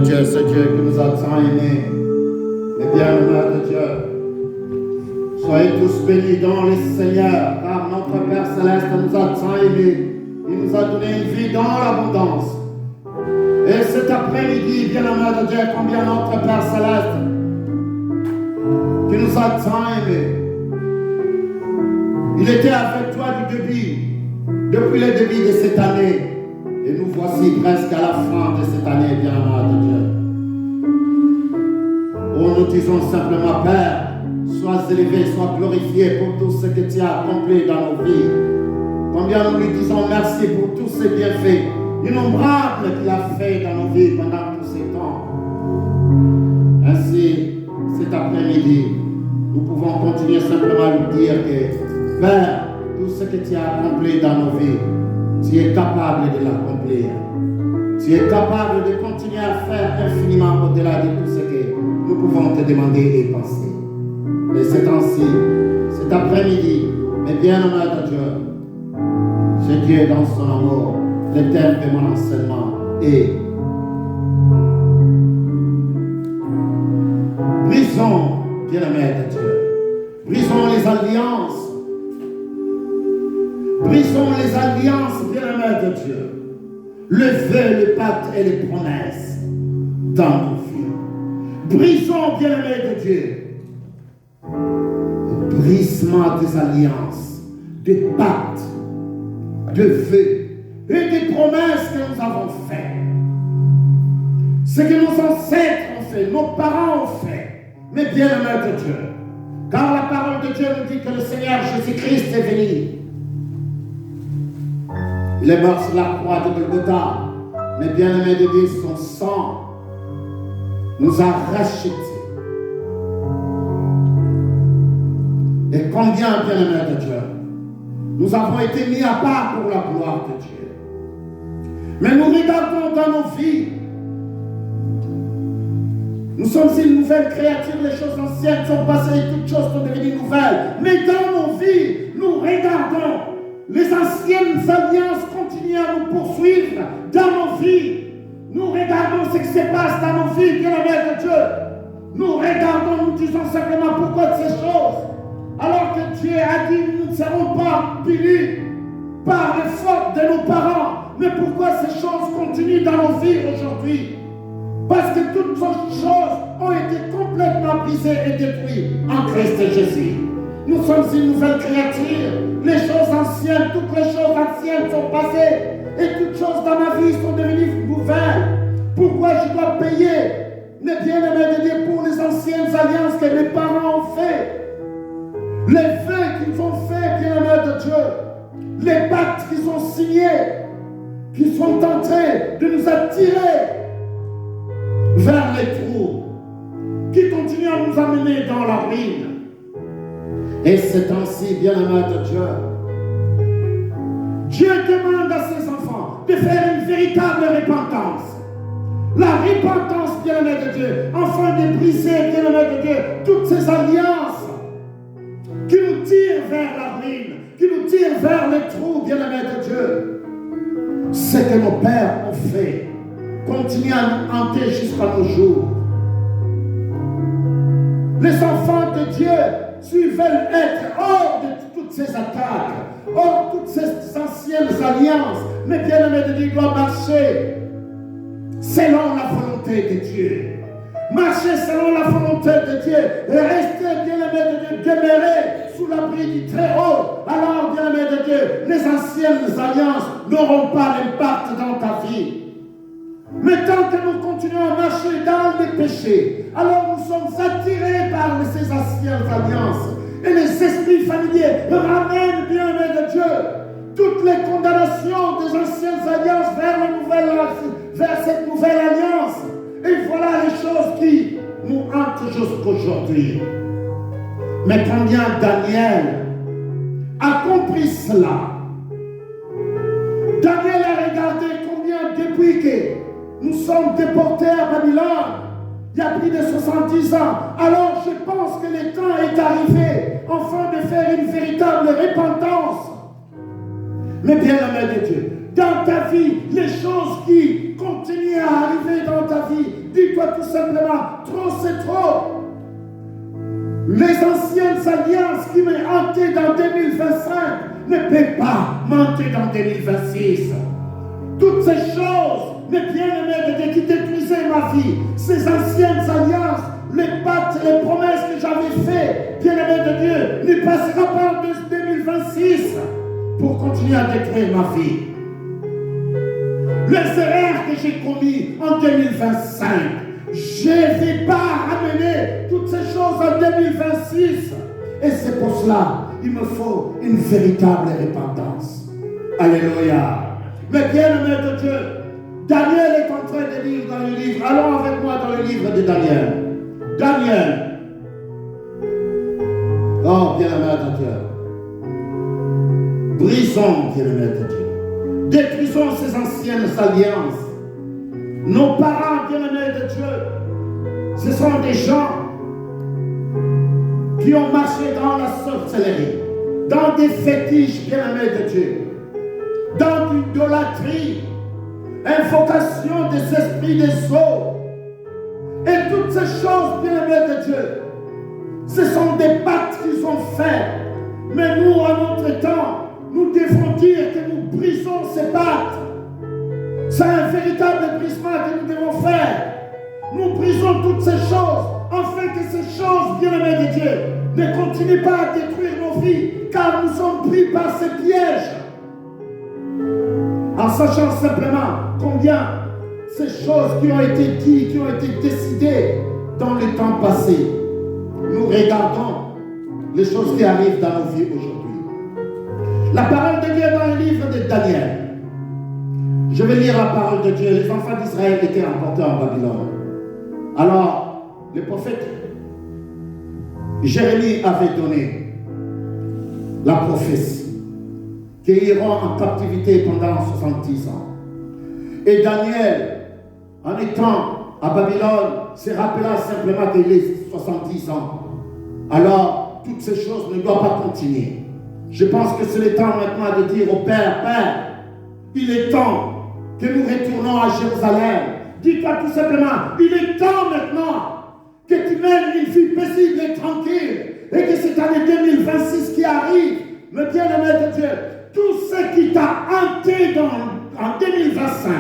Dieu, ce Dieu qui nous a tant aimés, les bien-aimés de Dieu. Soyez tous bénis dans le Seigneur, car notre Père Céleste nous a tant aimés. Il nous a donné une vie dans l'abondance. Et cet après-midi, bien-aimés de Dieu, combien notre Père Céleste, qui nous a tant aimés, il était avec toi depuis le début de cette année. Et nous voici presque à la fin de cette année, bien-aimés de Dieu. Oh, nous disons simplement, Père, sois élevé, sois glorifié pour tout ce que tu as accompli dans nos vies. Combien nous lui disons merci pour tous ces bienfaits innombrables qu'il a fait dans nos vies pendant tous ces temps. Ainsi, cet après-midi, nous pouvons continuer simplement à lui dire que, Père, tout ce que tu as accompli dans nos vies, tu es capable de l'accomplir. Tu es capable de continuer à faire infiniment au-delà de tout ce que nous pouvons te demander et penser. Mais c'est ainsi, cet après-midi, mes bien-aimés de Dieu, c'est Dieu dans son amour, le thème de mon enseignement est brisons, bien-aimés de Dieu, brisons les alliances. Brisons les alliances, bien-aimés de Dieu. Le vœu, le pacte et les promesses dans nos vies. Brisons, bien-aimés de Dieu, le brisement des alliances, des pactes, de vœux et des promesses que nous avons faites. Ce que nos ancêtres ont fait, nos parents ont fait, mais bien-aimés de Dieu. Car la parole de Dieu nous dit que le Seigneur Jésus-Christ est venu. Il est mort sur la croix de Golgotha. Mais bien-aimés de Dieu, son sang nous a rachetés. Et combien, bien-aimés de Dieu, nous avons été mis à part pour la gloire de Dieu. Mais nous regardons dans nos vies. Nous sommes une nouvelle créature, les choses anciennes sont passées et toutes choses sont devenues nouvelles. Mais dans nos vies, nous regardons. Les anciennes alliances continuent à nous poursuivre dans nos vies. Nous regardons ce qui se passe dans nos vies, bien-aimés de Dieu. Nous regardons, nous disons simplement pourquoi de ces choses. Alors que Dieu a dit, nous ne serons pas punis par les fautes de nos parents. Mais pourquoi ces choses continuent dans nos vies aujourd'hui? Parce que toutes ces choses ont été complètement brisées et détruites en Christ Jésus. Nous sommes une nouvelle créature. Les choses anciennes, toutes les choses anciennes sont passées. Et toutes choses dans ma vie sont devenues nouvelles. Pourquoi je dois payer les bien-aimés de Dieu pour les anciennes alliances que mes parents ont fait? Les vœux qu'ils ont fait, bien-aimés de Dieu. Les pactes qu'ils ont signés. Qui sont en train de nous attirer vers les trous. Qui continuent à nous amener dans la ruine. Et c'est ainsi, bien-aimés de Dieu. Dieu demande à ses enfants de faire une véritable repentance. La repentance, bien-aimés de Dieu, afin de briser, bien-aimés de Dieu, toutes ces alliances qui nous tirent vers la ruine, qui nous tirent vers les trous, bien-aimés de Dieu. Ce que nos pères ont fait continue à nous hanter jusqu'à nos jours. Les enfants de Dieu, s'ils veulent être hors de toutes ces attaques, hors de toutes ces anciennes alliances, mais bien-aimés de Dieu, ils doivent marcher selon la volonté de Dieu. Marcher selon la volonté de Dieu et rester, bien-aimés de Dieu, demeurés sous l'abri du Très-Haut. Alors, bien-aimés de Dieu, les anciennes alliances n'auront pas d'impact dans ta vie. Mais tant que nous continuons à marcher dans les péchés, alors nous sommes attirés par ces anciennes alliances. Et les esprits familiers ramènent, bien-aimés de Dieu, toutes les condamnations des anciennes alliances vers cette nouvelle alliance. Et voilà les choses qui nous hantent jusqu'aujourd'hui. Mais combien Daniel a compris cela? Daniel a regardé combien depuis que nous sommes déportés à Babylone, il y a plus de 70 ans. Alors je pense que le temps est arrivé, enfin, de faire une véritable repentance. Mais bien aimé de Dieu, dans ta vie, les choses qui continuent à arriver dans ta vie, dis-toi tout simplement, trop c'est trop. Les anciennes alliances qui m'ont hanté dans 2025 ne peuvent pas m'hanter dans 2026. Toutes ces choses, mes bien-aimés de Dieu, qui détruisaient ma vie, ces anciennes alliances, les pactes, les promesses que j'avais faites, bien-aimés de Dieu, ne passera pas en 2026 pour continuer à détruire ma vie. Les erreurs que j'ai commises en 2025, je ne vais pas ramener toutes ces choses en 2026. Et c'est pour cela qu'il me faut une véritable repentance. Alléluia. Mais bien-aimé de Dieu, Daniel est en train de lire dans le livre. Allons avec moi dans le livre de Daniel. Daniel. Oh, bien-aimé de Dieu. Brisons, bien-aimé de Dieu. Détruisons ces anciennes alliances. Nos parents, bien-aimés de Dieu, ce sont des gens qui ont marché dans la sorcellerie, dans des fétiches, bien-aimés de Dieu, dans l'idolâtrie, invocation des esprits des eaux, et toutes ces choses, bien-aimés de Dieu, ce sont des pactes qu'ils ont faits. Mais nous, à notre temps, nous devons dire que nous brisons ces pactes. C'est un véritable brisement que nous devons faire. Nous brisons toutes ces choses, afin que ces choses, bien-aimés de Dieu, ne continuent pas à détruire nos vies, car nous sommes pris par ces pièges. En sachant simplement combien ces choses qui ont été dites, qui ont été décidées dans le temps passé, nous regardons les choses qui arrivent dans nos vies aujourd'hui. La parole de Dieu dans le livre de Daniel. Je vais lire la parole de Dieu. Les enfants d'Israël étaient emportés en Babylone. Alors, le prophète Jérémie avait donné la prophétie qu'ils iront en captivité pendant 70 ans. Et Daniel, en étant à Babylone, se rappela simplement qu'il est 70 ans. Alors, toutes ces choses ne doivent pas continuer. Je pense que c'est le temps maintenant de dire au Père, Père, il est temps que nous retournons à Jérusalem. Dis-toi tout simplement, il est temps maintenant que tu mènes une vie paisible et tranquille, et que cette année 2026 qui arrive, me bien-aimé de Dieu, tout ce qui t'a hanté en 2025,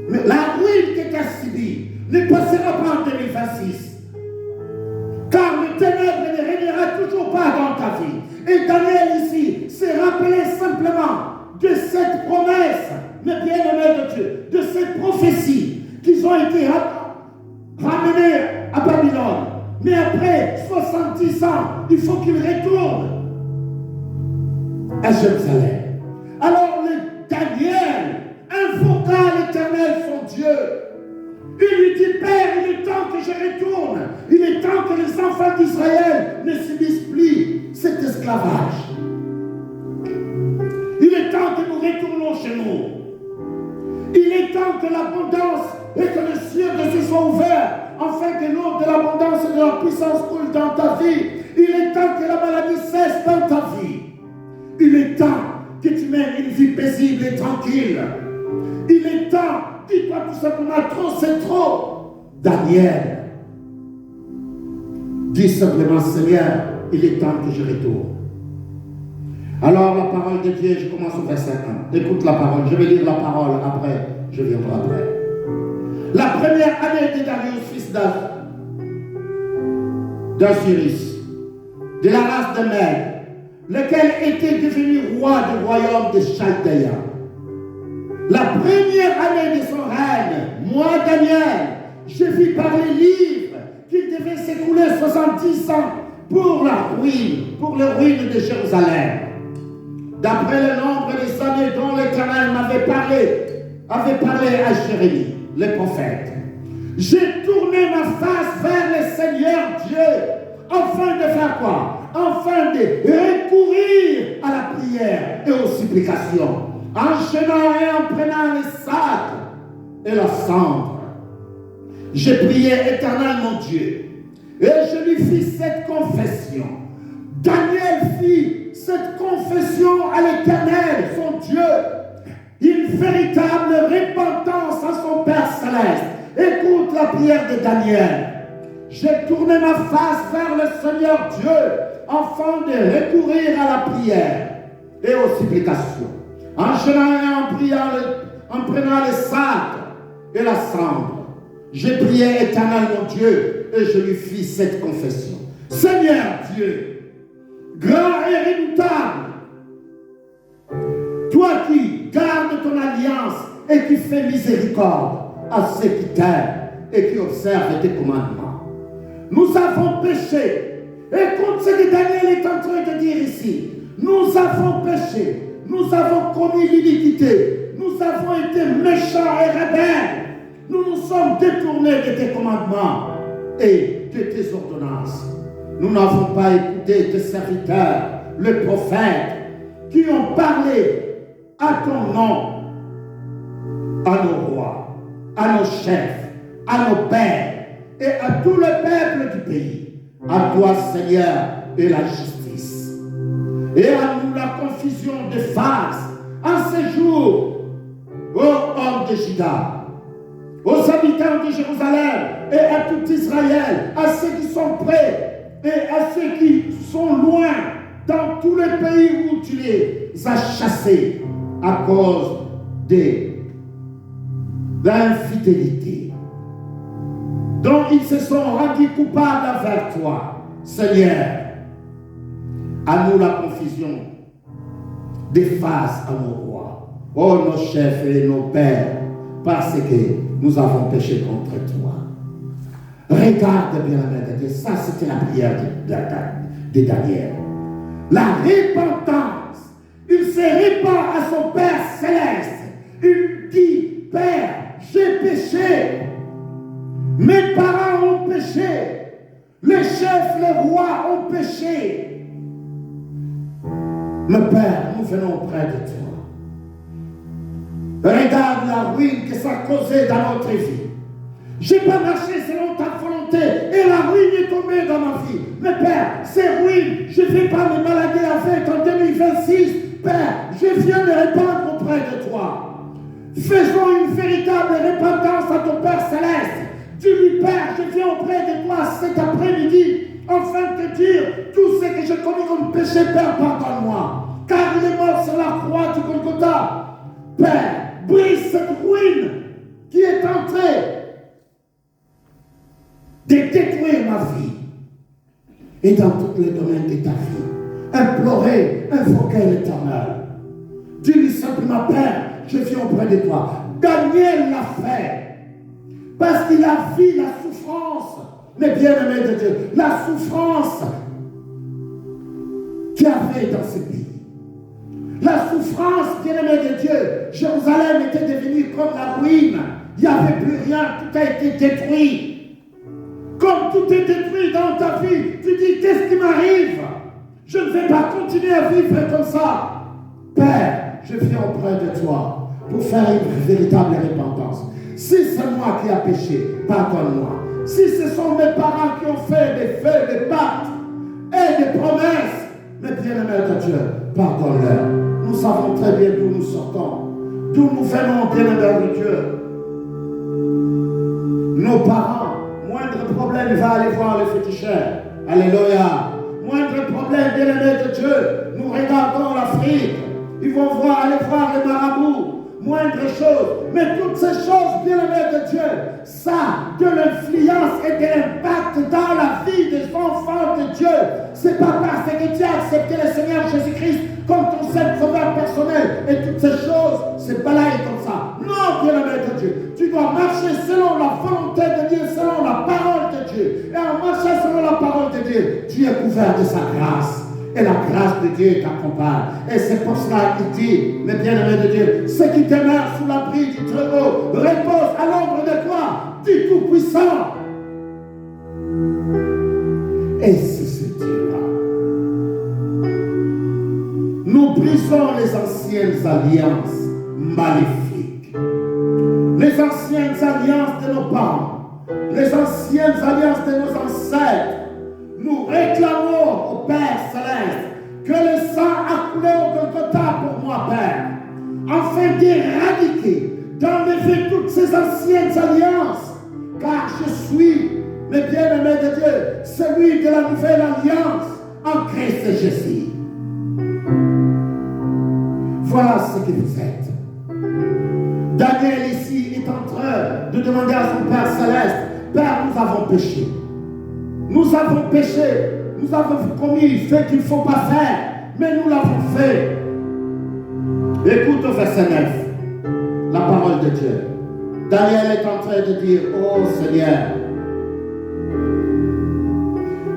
mais la ruine que tu as subie ne passera pas en 2026. Car le ténèbre ne régnera toujours pas dans ta vie. Et Daniel ici s'est rappelé simplement de cette promesse, mes bien-aimés de Dieu, de cette prophétie qu'ils ont été ramenés à Babylone. Mais après 70 ans, il faut qu'ils retournent à Jérusalem. Alors le Daniel invoqua l'Éternel son Dieu. Il lui dit, Père, il est temps que je retourne. Il est temps que les enfants d'Israël ne subissent plus cet esclavage. Il est temps que nous retournons chez nous. Il est temps que l'abondance et que les cieux de Dieu soient ouverts, afin que l'eau de l'abondance et de la puissance coule dans ta vie. Il est temps que la maladie cesse dans ta vie. Il est temps que tu mènes une vie paisible et tranquille. Il est temps. Dis-toi tout simplement, trop c'est trop. Daniel dit simplement, Seigneur, il est temps que je retourne. Alors la parole de Dieu, je commence au verset 1. Écoute la parole, je vais lire la parole après, je viendrai après. La première année de Darius, fils d'Osiris, de la race de Mède, lequel était devenu roi du royaume de Chaldéa. La première année de son règne, moi, Daniel, je vis par les livres qu'il devait s'écouler 70 ans pour la ruine de Jérusalem. D'après le nombre des années dont l'Éternel m'avait parlé à Jérémie, le prophète, j'ai tourné ma face vers le Seigneur Dieu, afin de faire quoi? Afin de recourir à la prière et aux supplications, en jeûnant et en prenant les sacs et la cendre. J'ai prié Éternel mon Dieu, et je lui fis cette confession. Daniel fit cette confession à l'Éternel, son Dieu, une véritable repentance à son Père Céleste, Écoute la prière de Daniel. J'ai tourné ma face vers le Seigneur Dieu afin de recourir à la prière et aux supplications. En jeûnant et en prenant le sac et la cendre, j'ai prié Éternel mon Dieu et je lui fis cette confession. Seigneur Dieu, grand et redoutable, toi qui gardes ton alliance et qui fais miséricorde à ceux qui t'aiment et qui observent tes commandements. Nous avons péché. Écoute ce que Daniel est en train de dire ici. Nous avons péché. Nous avons commis l'iniquité. Nous avons été méchants et rebelles. Nous nous sommes détournés de tes commandements et de tes ordonnances. Nous n'avons pas écouté tes serviteurs, les prophètes, qui ont parlé à ton nom, à nos rois, à nos chefs, à nos pères et à tout le peuple du pays. À toi, Seigneur, et la justice. Et à nous la confusion de face en ce jour, ô hommes de Juda, aux habitants de Jérusalem et à tout Israël, à ceux qui sont près et à ceux qui sont loin dans tous les pays où tu les as chassés à cause de l'infidélité dont ils se sont rendus coupables envers toi. Seigneur, à nous la confusion des faces à nos rois, oh nos chefs et nos pères, parce que nous avons péché contre toi. Regarde bien la Dieu, ça c'était la prière de Daniel. La repentance, il se répand à son Père céleste. Il dit, Père, j'ai péché. Mes parents ont péché. Les chefs, les rois ont péché. Mais Père, nous venons auprès de toi. Regarde la ruine que ça a causé dans notre vie. Je n'ai pas marché selon ta volonté et la ruine est tombée dans ma vie. Mais Père, ces ruines, je ne vais pas me balader avec en 2026. Père, je viens de répandre auprès de toi. Faisons une véritable repentance à ton Père céleste. Dis-lui, Père, je viens auprès de toi cet après-midi afin de te dire tout ce que j'ai commis comme péché, Père, pardonne-moi. Car il est mort sur la croix du Golgotha. Père, brise cette ruine qui est entrée de détruire ma vie et dans tous les domaines de ta vie. Implorer, invoquer l'Éternel. Dis-lui simplement, Père, je viens auprès de toi. Daniel l'a fait parce qu'il a vu la souffrance, mais bien aimé de Dieu, la souffrance qu'il y avait dans ce pays. La souffrance, bien aimé de Dieu, Jérusalem était devenue comme la ruine. Il n'y avait plus rien, tout a été détruit. Comme tout est détruit dans ta vie, tu dis, qu'est-ce qui m'arrive? Je ne vais pas continuer à vivre comme ça. Père, je viens auprès de toi pour faire une véritable repentance. Si c'est moi qui ai péché, pardonne-moi. Si ce sont mes parents qui ont fait des feux, des pactes et des promesses, mais bien aimé de Dieu, pardonne-leur. Nous savons très bien d'où nous sortons, d'où nous venons, bien aimé de Dieu. Nos parents, moindre problème, il va aller voir le féticheur. Alléluia. Moindre problème, bien aimé de Dieu, nous regardons l'Afrique. Ils vont aller voir les marabouts. Moindre chose. Mais toutes ces choses, bien aimé de Dieu, ça de l'influence et de l'impact dans la vie des enfants de Dieu. C'est pas parce que tu as accepté le Seigneur Jésus-Christ comme ton seul sauveur personnel et toutes ces choses, c'est pas là et comme ça. Non, bien aimé de Dieu, tu dois marcher selon la volonté de Dieu, selon la parole de Dieu. Et en marchant selon la parole de Dieu, tu es couvert de sa grâce. Et la grâce de Dieu t'accompagne. Et c'est pour cela qu'il dit, mes bien-aimés de Dieu, ceux qui demeurent sous l'abri du Très-Haut reposent à l'ombre de quoi? Du Tout-Puissant. Et c'est ce Dieu-là. Nous brisons les anciennes alliances maléfiques. Les anciennes alliances de nos parents. Les anciennes alliances de nos ancêtres. Nous réclamons au Père céleste que le sang a coulé au Golgotha pour moi, Père, afin d'éradiquer, d'enlever toutes ces anciennes alliances car je suis, mes bien-aimés de Dieu, celui de la nouvelle alliance en Christ Jésus. Voilà ce que vous êtes. Daniel ici est en train de demander à son Père Céleste, Père, nous avons péché. Nous avons péché. Nous avons commis ce qu'il ne faut pas faire, mais nous l'avons fait. Écoute au verset 9, la parole de Dieu. Daniel est en train de dire, oh Seigneur,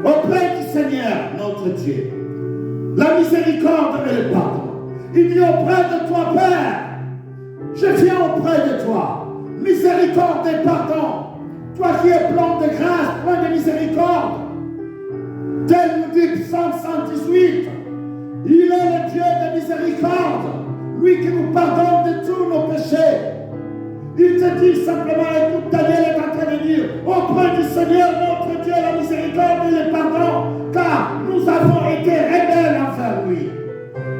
auprès du Seigneur, notre Dieu, la miséricorde et le pardon. Il dit auprès de toi, Père, je viens auprès de toi, miséricorde et pardon. Toi qui es plein de grâce, plein de miséricorde. Tel nous dit Psaume 118, il est le Dieu de miséricorde, lui qui nous pardonne de tous nos péchés. Il te dit simplement, écoute, Daniel est en train de dire, auprès du Seigneur notre Dieu, la miséricorde et le pardon, car nous avons été rebelles envers lui.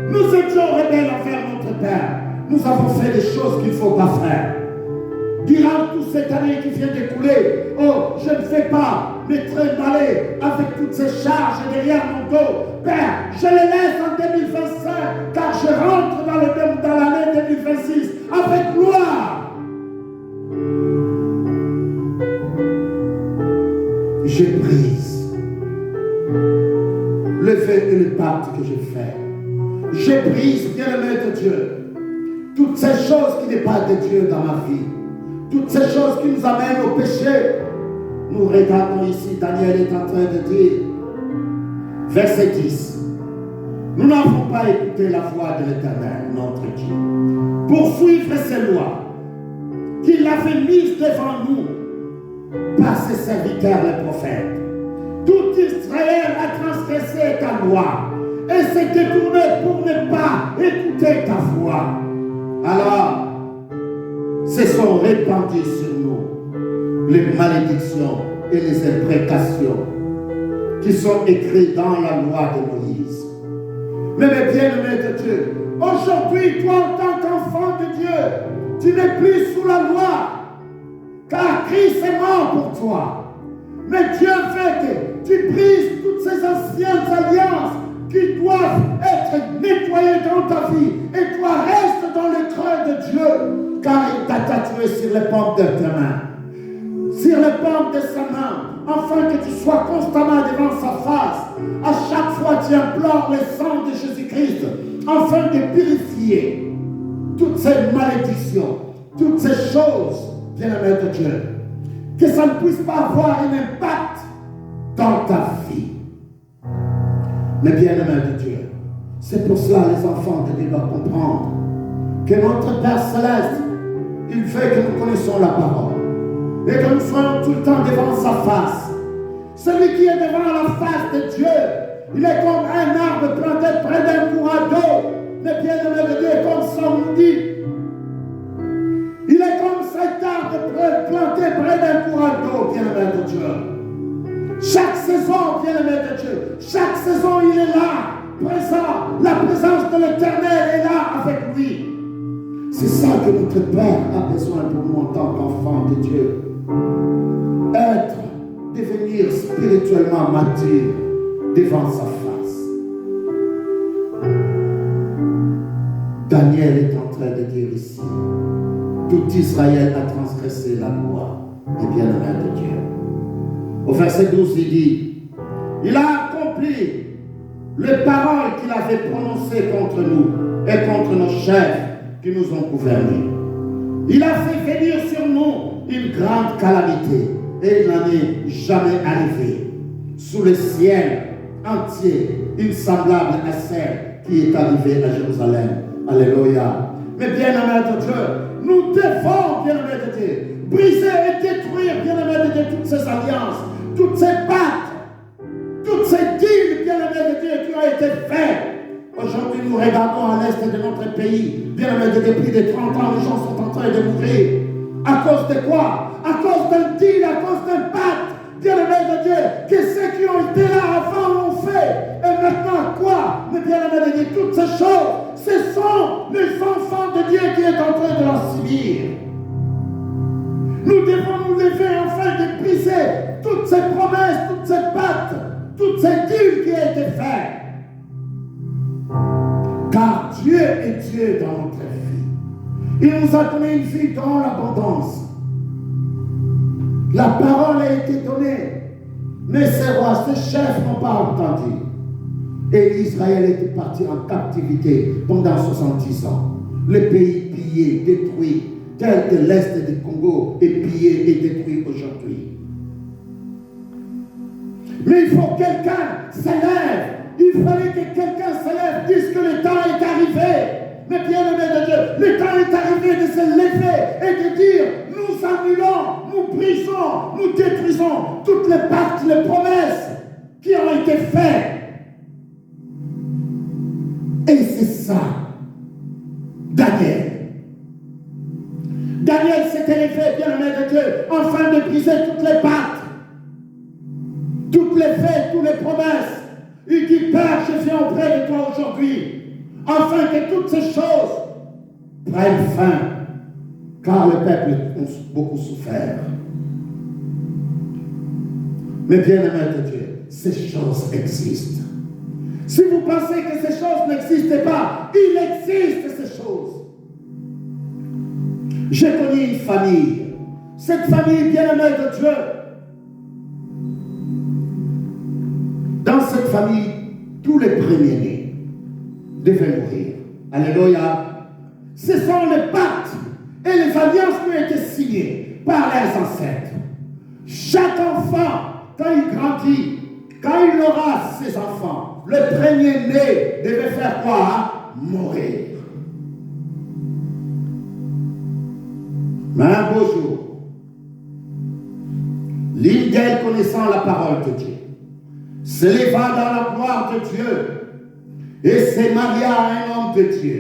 Nous étions rebelles envers notre Père. Nous avons fait des choses qu'il ne faut pas faire. Durant toute cette année qui vient d'écouler, oh, je ne vais pas me trimballer avec toutes ces charges derrière mon dos. Père, je les laisse en 2025, car je rentre dans l'année 2026 avec gloire. Je brise le vœu et le pacte que j'ai fait. Je brise, bien-aimé de Dieu, toutes ces choses qui n'est pas de Dieu dans ma vie. Toutes ces choses qui nous amènent au péché. Nous regardons ici, Daniel est en train de dire, verset 10, nous n'avons pas écouté la voix de l'Éternel, notre Dieu, pour suivre ses lois, qu'il avait mises devant nous par ses serviteurs les prophètes. Tout Israël a transgressé ta loi et s'est détourné pour ne pas écouter ta voix. Alors, se sont répandues sur nous les malédictions et les imprécations qui sont écrites dans la loi de Moïse. Mais mes bien-aimés de Dieu, aujourd'hui, toi en tant qu'enfant de Dieu, tu n'es plus sous la loi, car Christ est mort pour toi. Mais Dieu fait que tu brises toutes ces anciennes alliances qui doivent être nettoyées dans ta vie, et toi reste dans le creux de Dieu, car il t'a tatoué sur les paumes de ta main, sur les paumes de sa main, afin que tu sois constamment devant sa face. À chaque fois tu implores le sang de Jésus-Christ, afin de purifier toutes ces malédictions, toutes ces choses, bien-aimés de Dieu, que ça ne puisse pas avoir un impact dans ta vie. Mais bien-aimés de Dieu, c'est pour cela les enfants de Dieu doivent comprendre que notre Père Céleste, il veut que nous connaissions la parole et que nous soyons tout le temps devant sa face. Celui qui est devant la face de Dieu, il est comme un arbre planté près d'un courant d'eau. Mais bien-aimés de Dieu, comme ça on nous dit, il est comme cet arbre planté près d'un courant d'eau, bien-aimés de Dieu. Chaque saison, bien-aimés de Dieu, chaque saison il est là, présent. La présence de l'Éternel est là avec lui. C'est ça que notre Père a besoin pour nous en tant qu'enfants de Dieu. Devenir spirituellement mature devant sa face. Daniel est en train de dire ici, tout Israël a transgressé la loi des bien-aimés de Dieu. Au verset 12, il dit, il a accompli les paroles qu'il avait prononcées contre nous et contre nos chefs qui nous ont gouvernés. Il a fait venir sur nous une grande calamité et il n'en est jamais arrivé sous le ciel entier, une semblable à celle qui est arrivée à Jérusalem. Alléluia. Mais bien-aimés de Dieu, nous devons, bien-aimés de Dieu, briser et détruire, bien-aimés de Dieu, toutes ces alliances, toutes ces pactes, toutes ces deals, bien-aimés de Dieu, qui ont été faits. Aujourd'hui, nous regardons à l'est de notre pays, bien-aimés de Dieu, depuis des 30 ans, les gens sont en train de mourir. À cause de quoi? À cause d'un deal, à cause d'un pacte, bien-aimés de Dieu, que ceux qui ont été là avant l'ont fait. Et maintenant, quoi? Mais bien-aimés de Dieu, toutes ces choses, ce sont les enfants de Dieu qui sont en train de leur subir. Nous devons nous lever afin de toutes ces pactes, toutes ces deals qui ont été faits. Car Dieu est Dieu dans notre vie. Il nous a donné une vie dans l'abondance. La parole a été donnée, mais ces rois, ces chefs n'ont pas entendu. Et Israël était parti en captivité pendant 70 ans. Le pays pillé, détruit, tel que l'Est du Congo est pillé et détruit aujourd'hui. Mais il faut que quelqu'un s'élève. Il fallait que quelqu'un s'élève, dise que le temps est arrivé. Mais bien aimé de Dieu, le temps est arrivé de se lever et de dire, nous annulons, nous brisons, nous détruisons toutes les pactes, les promesses qui ont été faites. Et c'est ça, Daniel. Daniel s'est élevé, bien aimé de Dieu, afin de briser toutes les pactes, toutes les faits, toutes les promesses. Il dit, Père, je viens auprès de toi aujourd'hui, afin que toutes ces choses prennent fin, car le peuple a beaucoup souffert. Mais bien aimé de Dieu, ces choses existent. Si vous pensez que ces choses n'existent pas, il existe ces choses. J'ai connu une famille. Cette famille bien aimée de Dieu. Dans cette famille, tous les premiers-nés devaient mourir. Alléluia. Ce sont les pactes et les alliances qui ont été signées par leurs ancêtres. Chaque enfant, quand il grandit, quand il aura ses enfants, le premier-né devait faire quoi? Mourir. Mais un beau jour, l'une d'elles, connaissant la parole de Dieu, s'éleva dans la gloire de Dieu et s'est marié à un homme de Dieu.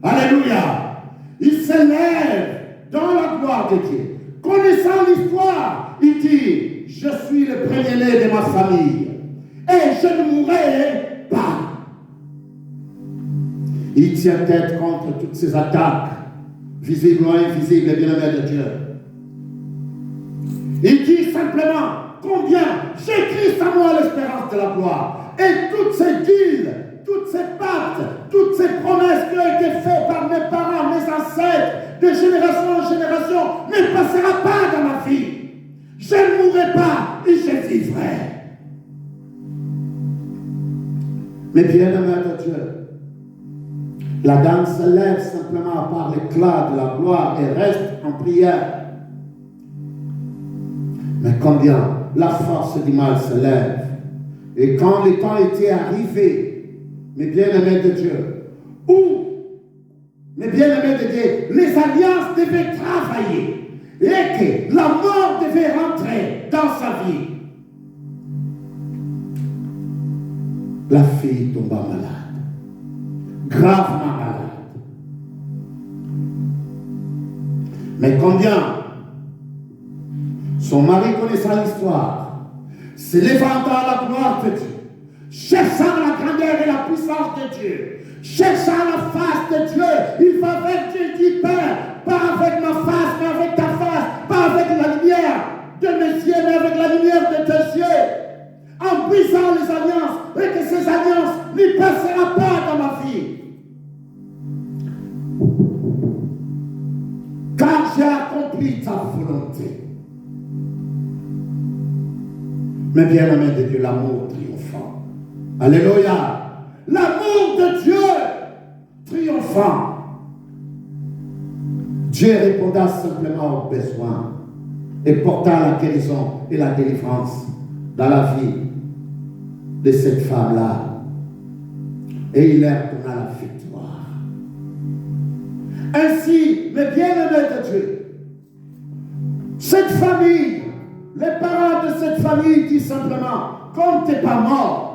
Alléluia. Il s'élève dans la gloire de Dieu. Connaissant l'histoire, il dit, je suis le premier-né de ma famille et je ne mourrai pas. Il tient tête contre toutes ces attaques, visibles ou invisibles, et bien-aimés de Dieu. Il dit simplement, combien j'écris à moi l'espérance de la gloire. Et toutes ces deals, toutes ces pactes, toutes ces promesses qui ont été faites par mes parents, mes ancêtres, de génération en génération, ne passera pas dans ma vie. Je ne mourrai pas et je vivrai. Mais bien aimé de Dieu, la dame se lève simplement par l'éclat de la gloire et reste en prière. Mais combien la force du mal se lève. Et quand le temps était arrivé, mes bien-aimés de Dieu, où, mes bien-aimés de Dieu, les alliances devaient travailler et que la mort devait rentrer dans sa vie. La fille tomba malade, gravement malade. Mais combien son mari connaissant l'histoire, se levant dans la gloire de Dieu, cherchant la grandeur et la puissance de Dieu, cherchant la face de Dieu, il va vers Dieu et dit, Père, pas avec ma face, mais avec ta face, pas avec la lumière de mes yeux, mais avec la lumière de tes yeux, en brisant les alliances, et que ces alliances n'y passeront pas dans ma vie. Car j'ai accompli ta volonté. Mais bien aimé de Dieu, l'amour triomphant. Alléluia. L'amour de Dieu triomphant. Dieu répondra simplement aux besoins et porta la guérison et la délivrance dans la vie de cette femme-là. Et il leur donna la victoire. Ainsi, mes bien-aimés de Dieu, cette famille, les parents de cette famille disent simplement, comme tu n'es pas mort,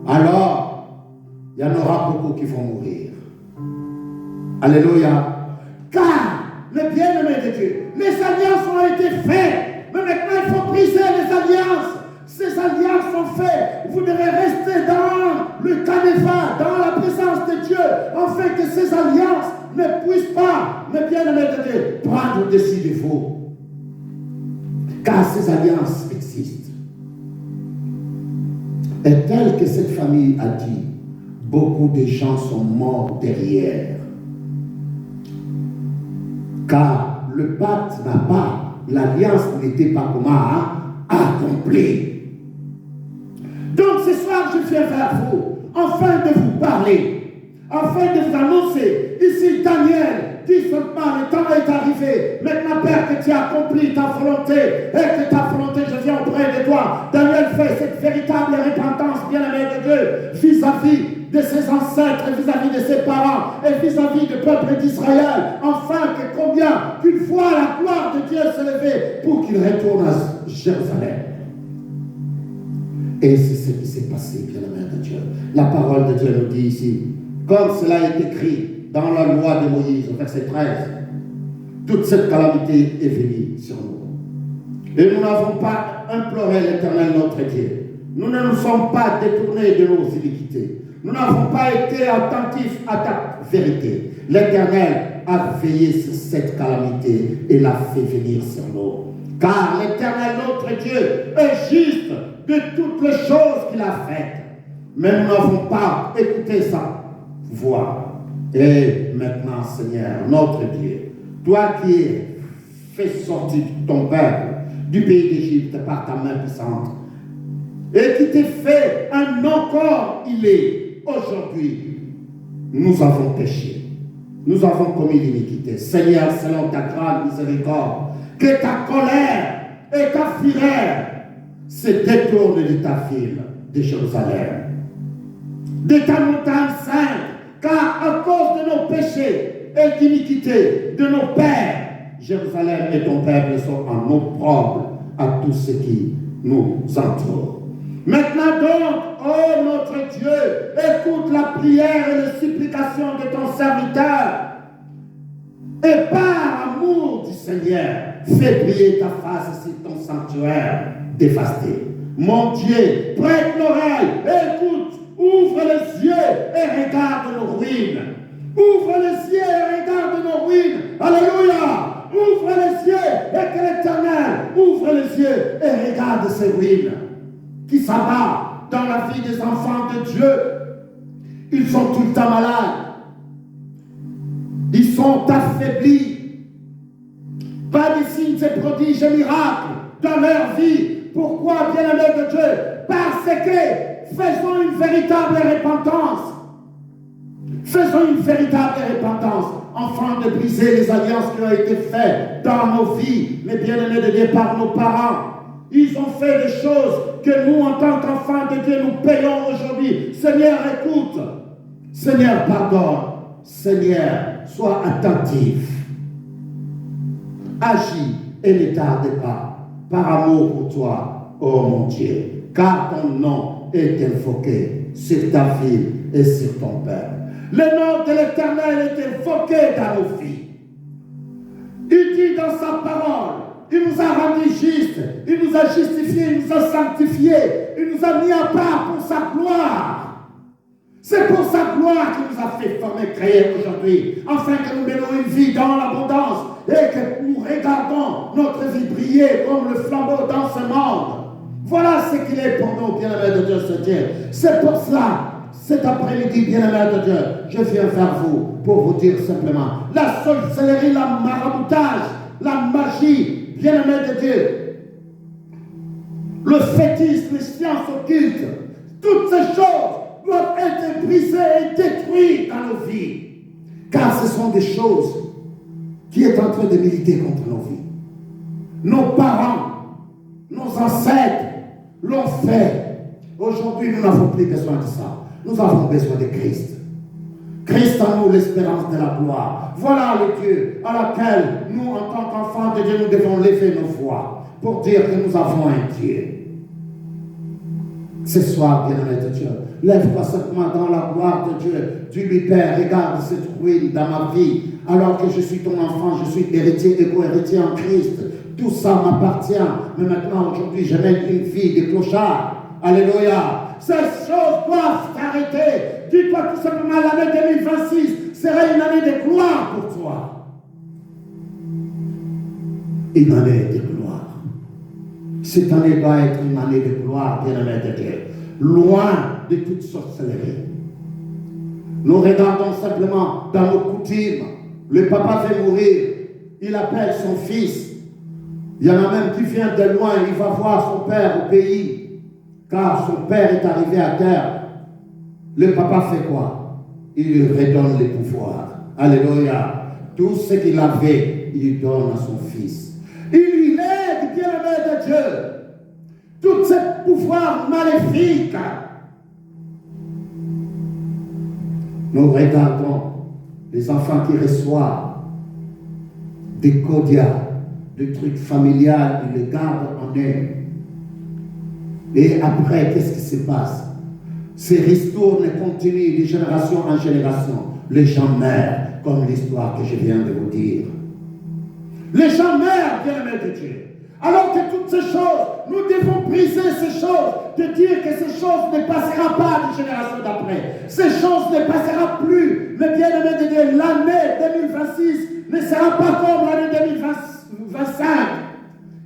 alors il y en aura beaucoup qui vont mourir. Alléluia. Car, les bien-aimés de Dieu, les alliances ont été faites, mais maintenant il faut briser les alliances. Ces alliances sont faites. Vous devez rester dans le canevas, dans la présence de Dieu, afin que ces alliances ne puissent pas, mes bien-aimés de Dieu, prendre au-dessus de vous. Car ces alliances existent. est telle que cette famille a dit, beaucoup de gens sont morts derrière. Car le pacte n'a pas, l'alliance n'était pas accomplie. Donc ce soir, je viens vers vous, afin de vous parler, afin de vous annoncer, ici Daniel, dit seulement, le temps est arrivé, maintenant Père, que tu as accompli ta volonté, et que ta volonté, je viens auprès de toi. Daniel fait cette véritable repentance, bien-aimé de Dieu, vis-à-vis de ses ancêtres, vis-à-vis de ses parents, et vis-à-vis du peuple d'Israël, afin que combien, qu'une fois la gloire de Dieu se levait, pour qu'il retourne à Jérusalem. Et c'est ce qui s'est passé, bien-aimé de Dieu. La parole de Dieu nous dit ici, comme cela est écrit dans la loi de Moïse, au verset 13, toute cette calamité est venue sur nous. Et nous n'avons pas imploré l'Éternel notre Dieu. Nous ne nous sommes pas détournés de nos iniquités. Nous n'avons pas été attentifs à ta vérité. L'Éternel a veillé sur cette calamité et l'a fait venir sur nous. Car l'Éternel notre Dieu est juste de toutes les choses qu'il a faites. Mais nous n'avons pas écouté sa voix. Et maintenant, Seigneur, notre Dieu, toi qui es fait sortir ton peuple du pays d'Égypte par ta main puissante, et qui t'est fait un encore il est, aujourd'hui, nous avons péché. Nous avons commis l'iniquité. Seigneur, selon ta grande miséricorde, que ta colère et ta fureur se détournent de ta ville, de Jérusalem, de ta montagne sainte, car à cause de nos péchés et d'iniquité de nos pères, Jérusalem et ton peuple sont en opprobre à tous ceux qui nous entourent. Maintenant donc, ô notre Dieu, écoute la prière et les supplications de ton serviteur. Et par amour du Seigneur, fais briller ta face sur ton sanctuaire dévasté. Mon Dieu, prête l'oreille, écoute, ouvre les yeux et regarde nos ruines. Ouvre les yeux et regarde nos ruines. Alléluia. Ouvre les yeux et que l'Éternel ouvre les yeux et regarde ces ruines qui s'abattent dans la vie des enfants de Dieu. Ils sont tout le temps malades. Ils sont affaiblis. Pas de signes et prodiges et miracles dans leur vie. Pourquoi, bien-aimé de Dieu? Parce que faisons une véritable repentance. Faisons une véritable repentance, afin de briser les alliances qui ont été faites dans nos vies, mais bien-aimés de Dieu, par nos parents. Ils ont fait des choses que nous, en tant qu'enfants de Dieu, nous payons aujourd'hui. Seigneur, écoute. Seigneur, pardonne. Seigneur, sois attentif. Agis et ne tarde pas, par amour pour toi, ô mon Dieu, car ton nom est invoqué sur ta ville et sur ton peuple. Le nom de l'Éternel est invoqué dans nos vies. Il dit dans sa parole, il nous a rendus justes, il nous a justifiés, il nous a sanctifiés, il nous a mis à part pour sa gloire. C'est pour sa gloire qu'il nous a fait former, créer aujourd'hui, afin que nous menions une vie dans l'abondance et que nous regardons notre vie briller comme le flambeau dans ce monde. Voilà ce qu'il est pour nous, bien-aimés de Dieu, ce Dieu. C'est pour cela, cet après-midi, bien-aimés de Dieu, je viens vers vous pour vous dire simplement, la sorcellerie, la maraboutage, la magie, bien-aimés de Dieu, le fétisme, les sciences occultes, toutes ces choses doivent être brisées et détruites dans nos vies. Car ce sont des choses qui sont en train de militer contre nos vies. Nos parents, nos ancêtres l'ont fait. Aujourd'hui, nous n'avons plus besoin de ça. Nous avons besoin de Christ. Christ en nous, l'espérance de la gloire. Voilà le Dieu à laquelle nous, en tant qu'enfants de Dieu, nous devons lever nos voix pour dire que nous avons un Dieu. Ce soir, bien-aimé de Dieu, lève-toi simplement dans la gloire de Dieu. Dis-lui, Père, regarde cette ruine dans ma vie. Alors que je suis ton enfant, je suis héritier, égo-héritier en Christ. Tout ça m'appartient. Mais maintenant, aujourd'hui, je mène une vie de clochard. Alléluia. Ces choses doivent t'arrêter. Dis-toi tout simplement, l'année 2026 sera une année de gloire pour toi. Une année de gloire. Cette année doit être une année de gloire, bien-aimé de Dieu. loin de toute sorcellerie. Nous regardons simplement dans nos coutumes. Le papa fait mourir, il appelle son fils. Il y en a même qui vient de loin, il va voir son père au pays, car son père est arrivé à terre. Le papa fait quoi? Il lui redonne les pouvoirs. Alléluia. Tout ce qu'il avait, il donne à son fils. Il lui lègue, bien-aimé de Dieu, tous ces pouvoirs maléfiques. Nous regardons les enfants qui reçoivent des cordiales, des trucs familiales, ils les gardent en eux. Et après, qu'est-ce qui se passe? Ces ristournes continuent de génération en génération. Les gens meurent, comme l'histoire que je viens de vous dire. Les gens meurent, bien-aimés de Dieu. Alors que toutes ces choses, nous devons briser ces choses, de dire que ces choses ne passeront pas de génération d'après. Ces choses ne passeront plus. Mais bien-aimés de Dieu, l'année 2026 ne sera pas comme l'année 2025.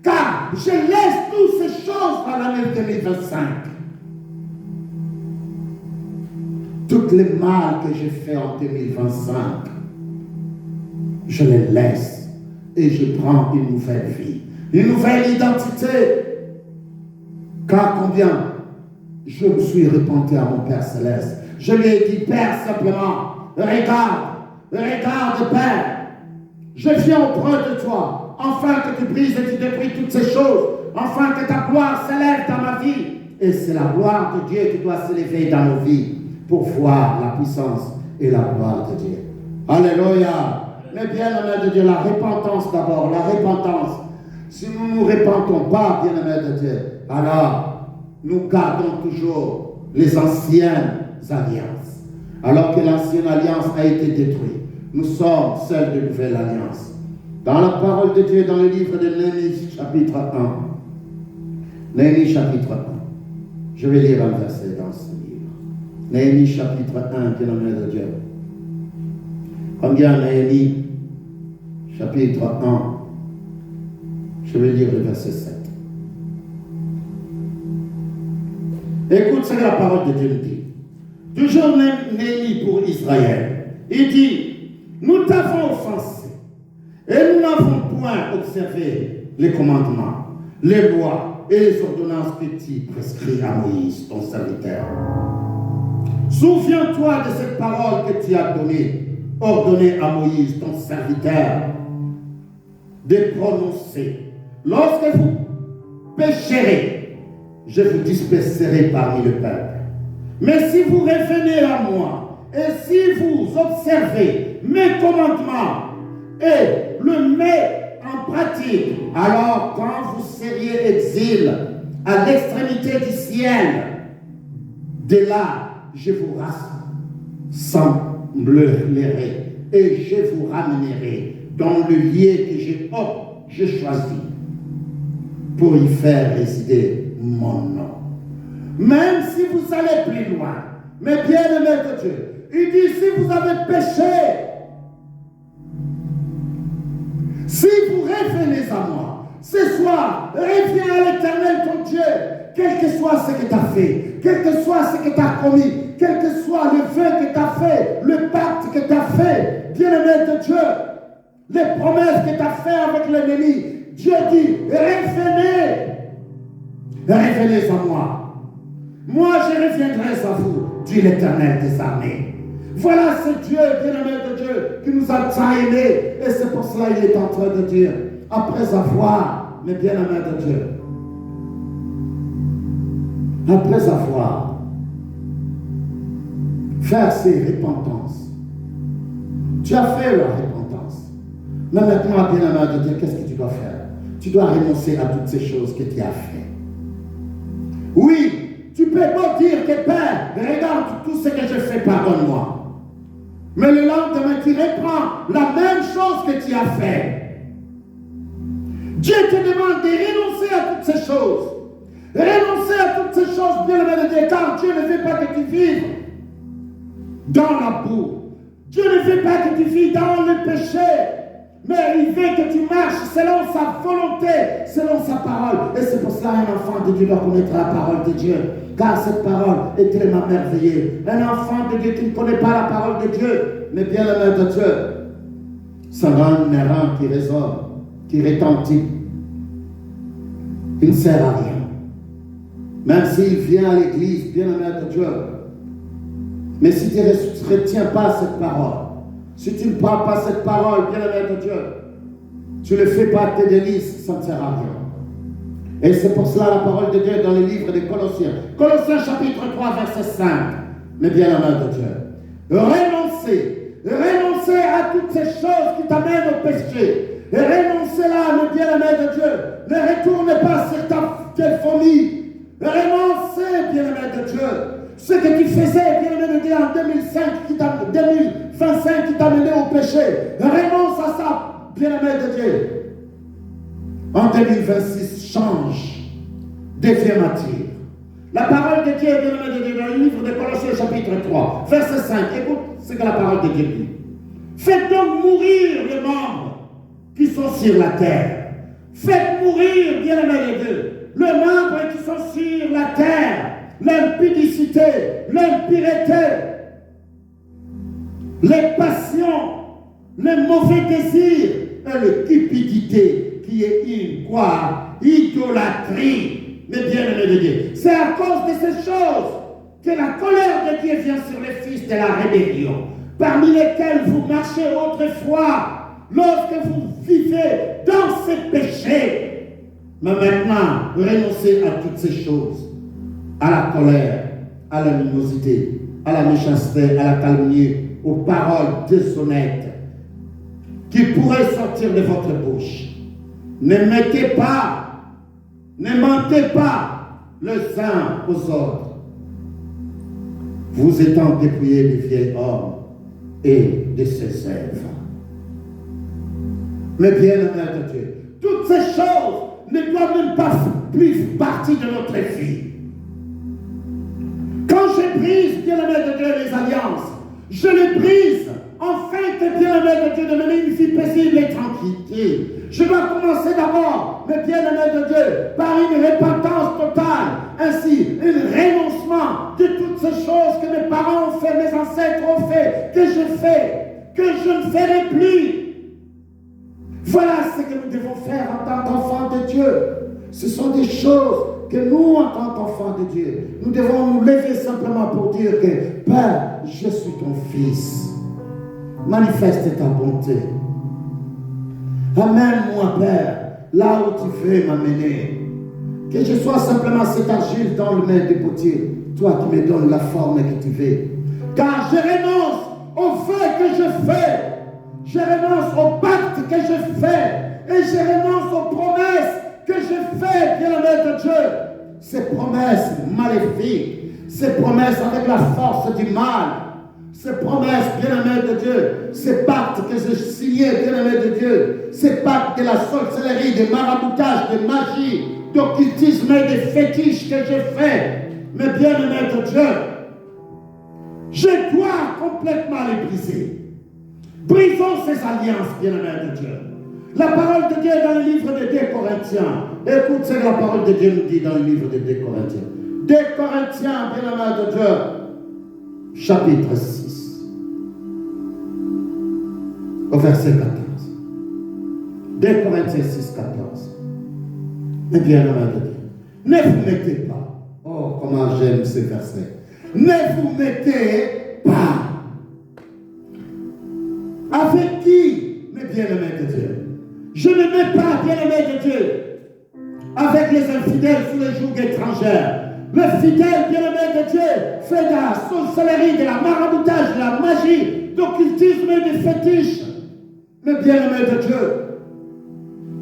Car je laisse toutes ces choses à l'année 2025. Toutes les mal que j'ai fait en 2025, je les laisse et je prends une nouvelle vie, une nouvelle identité. Car combien je me suis repenti à mon Père Céleste. Je lui ai dit, Père, simplement, regarde, Père, je viens auprès de toi, afin que tu brises et tu détruis toutes ces choses, afin que ta gloire s'élève dans ma vie. Et c'est la gloire de Dieu qui doit s'élever dans nos vies, pour voir la puissance et la gloire de Dieu. Alléluia. Mais bien-aimé de Dieu, la repentance d'abord, la repentance. Si nous ne nous repentons pas, bien-aimé de Dieu, alors nous gardons toujours les anciennes alliances. Alors que l'ancienne alliance a été détruite, nous sommes celle de nouvelle alliance. Dans la parole de Dieu, dans le livre de Néhémie, chapitre 1. Néhémie, chapitre 1. Je vais lire un verset dans ce livre. Néhémie chapitre 1, bien-aimé de Dieu. Combien Néhémie chapitre 1, je vais lire le verset 7. Écoute ce que la parole de Dieu nous dit. Toujours Néhémie pour Israël. Il dit, nous t'avons offensé et nous n'avons point observé les commandements, les lois et les ordonnances que tu prescris à Moïse, ton serviteur. Souviens-toi de cette parole que tu as ordonnée à Moïse, ton serviteur, de prononcer. Lorsque vous pécherez, je vous disperserai parmi le peuple. Mais si vous revenez à moi, et si vous observez mes commandements et le mettez en pratique, alors quand vous seriez exil à l'extrémité du ciel, de là, je vous rassemblerai et je vous ramènerai dans le lieu que j'ai choisi pour y faire résider mon nom. Même si vous allez plus loin, mais bien-aimé de Dieu, il dit, si vous avez péché, si vous revenez à moi, ce soir, reviens à l'Éternel ton Dieu, quel que soit ce que tu as fait, quel que soit ce que tu as commis, quel que soit le vœu que tu as fait, le pacte que tu as fait, bien-aimé de Dieu, les promesses que tu as fait avec l'ennemi, Dieu dit, revenez à moi. Moi, je reviendrai à vous, dit l'Éternel des armées. Voilà ce Dieu, bien-aimé de Dieu, qui nous a tant aimés. Et c'est pour cela qu'il est en train de dire, après avoir, mes bien-aimés de Dieu, après avoir fait ces repentances, tu as fait la repentance. Mais maintenant, bien-aimé de Dieu, qu'est-ce que tu dois faire? Tu dois renoncer à toutes ces choses que tu as fait. Oui, tu peux pas dire que Père, regarde tout ce que je fais, pardonne-moi. Mais le lendemain, tu reprends la même chose que tu as fait. Dieu te demande de renoncer à toutes ces choses. Renoncer à toutes ces choses, bien aimé de Dieu, car Dieu ne veut pas que tu vives dans la boue. Dieu ne veut pas que tu vives dans le péché. Mais il veut que tu marches selon sa volonté, selon sa parole. Et c'est pour cela qu'un enfant de Dieu doit connaître la parole de Dieu. car cette parole est tellement merveilleuse. Un enfant de Dieu qui ne connaît pas la parole de Dieu, mais bien l'aimé de Dieu, sera un errant qui résonne, qui retentit. Il ne sert à rien. Même s'il vient à l'église, bien aimé de Dieu. Mais si tu ne retiens pas cette parole, si tu ne prends pas cette parole, bien aimé de Dieu, tu ne le fais pas tes délices, ça ne sert à rien. Et c'est pour cela la parole de Dieu dans le livre des Colossiens. Colossiens chapitre 3, verset 5. Mais bien aimé de Dieu, renoncez à toutes ces choses qui t'amènent au péché. Et renoncez là, le bien-aimé de Dieu. Ne retourne pas sur ta folie. Renoncez, bien-aimé de Dieu. Ce que tu faisais, bien-aimé de Dieu, en 2025 qui t'a mené au péché. Renonce à ça, bien-aimé de Dieu. En 2026, change. Deviens martyr. La parole de Dieu, bien-aimé de Dieu, dans le livre de Colossiens chapitre 3, verset 5. Écoute ce que la parole de Dieu dit. Faites donc mourir les membres qui sont sur la terre. Faites mourir, bien-aimé de Dieu, les membres qui sont sur la terre. L'impudicité, l'impureté, les passions, les mauvais désirs et la cupidité qui est une quoi? Idolâtrie. Mais bien-aimé de Dieu, c'est à cause de ces choses que la colère de Dieu vient sur les fils de la rébellion, parmi lesquels vous marchez autrefois, lorsque vous vivez dans ces péchés. Mais maintenant, renoncez à toutes ces choses, à la colère, à l'animosité, à la méchanceté, à la calomnie, aux paroles déshonnêtes qui pourraient sortir de votre bouche. Ne mentez pas les uns aux autres, vous étant dépouillés des vieils hommes et de ses œuvres. Mais bien aimé de Dieu, toutes ces choses ne doivent même pas plus partie de notre vie. Quand je brise, bien aimé de Dieu, les alliances, je les brise afin que, bien aimé de Dieu, de mener une vie paisible et tranquille. Je dois commencer d'abord, mes bien-aimés de Dieu, par une repentance totale, ainsi un renoncement de toutes ces choses que mes parents ont fait, mes ancêtres ont fait, que je fais, que je ne ferai plus. Voilà ce que nous devons faire en tant qu'enfants de Dieu. Ce sont des choses que nous, en tant qu'enfants de Dieu, nous devons nous lever simplement pour dire que, Père, je suis ton fils. Manifeste ta bonté. Amène-moi, Père, là où tu veux m'amener. Que je sois simplement cet argile dans le main des potiers. Toi qui me donnes la forme que tu veux. Car je renonce au fait que je fais. Je renonce au pacte que je fais. Et je renonce aux promesses que je fais, bien-aimé de Dieu. Ces promesses maléfiques. Ces promesses avec la force du mal. Ces promesses, bien-aimé de Dieu, ces pactes que j'ai signés, bien-aimé de Dieu, ces pactes de la sorcellerie, de maraboutage, de magie, d'occultisme et de fétiches que j'ai fait, mais bien-aimé de Dieu, je dois complètement les briser. Brisons ces alliances, bien-aimé de Dieu. La parole de Dieu dans le livre de 2 Corinthiens. Écoute ce que la parole de Dieu nous dit dans le livre de 2 Corinthiens. 2 Corinthiens, bien-aimé de Dieu, chapitre 6. Au verset 14. 2 Corinthiens 6, 14. Eh bien, aimé de Dieu, ne vous mettez pas. Oh, comment j'aime ce verset. Ne vous mettez pas. Avec qui, mes bien-aimés de Dieu? Je ne mets pas, bien-aimés de Dieu, avec les infidèles sous les jougs étrangères. Le fidèle, bien-aimé de Dieu, fait de la sorcellerie, de la maraboutage, de la magie, d'occultisme et de fétiche. Mais bien-aimé de Dieu,